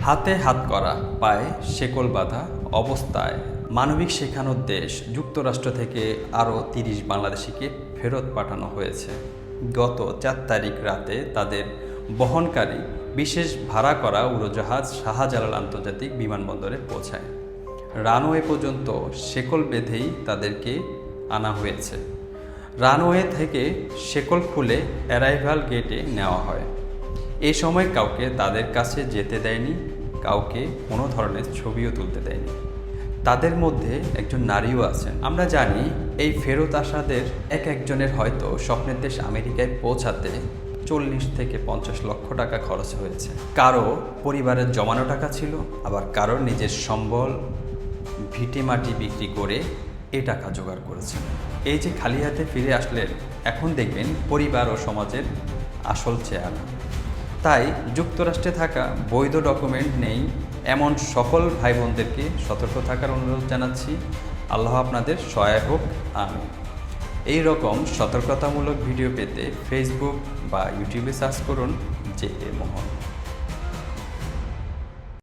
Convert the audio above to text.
হাতে হাত করা, পায়ে শেকল বাঁধা অবস্থায় মানবিক শেখানোর দেশ যুক্তরাষ্ট্র থেকে আরও ৩০ বাংলাদেশিকে ফেরত পাঠানো হয়েছে। গত ৪ তারিখ রাতে তাদের বহনকারী বিশেষ ভাড়া করা উড়োজাহাজ শাহজালাল আন্তর্জাতিক বিমানবন্দরে পৌঁছায়। রানওয়ে পর্যন্ত শেকল বেঁধেই তাদেরকে আনা হয়েছে। রানওয়ে থেকে শেকল খুলে অ্যারাইভাল গেটে নেওয়া হয়। এই সময় কাউকে তাদের কাছে যেতে দেয়নি, কাউকে কোনো ধরনের ছবিও তুলতে দেয়নি। তাদের মধ্যে একজন নারীও আছেন। আমরা জানি এই ফেরত আসাদের একজনের হয়তো স্বপ্নের দেশ আমেরিকায় পৌঁছাতে 40 থেকে 50 লক্ষ টাকা খরচ হয়েছে। কারো পরিবারের জমানো টাকা ছিল, আবার কারোর নিজের সম্বল ভিটে মাটি বিক্রি করে এ টাকা জোগাড় করেছে। এই যে খালি হাতে ফিরে আসলেন, এখন দেখবেন পরিবার ও সমাজের আসল চেহারা। তাই যুক্তরাষ্ট্রে থাকা বৈধ ডকুমেন্ট নেই এমন সকল ভাই বোনদেরকে সতর্ক থাকার অনুরোধ জানাচ্ছি। আল্লাহ আপনাদের সহায় হোক, আমিন। এই রকম সতর্কতামূলক ভিডিও পেতে ফেসবুক বা ইউটিউবে সার্চ করুন JA মোহন।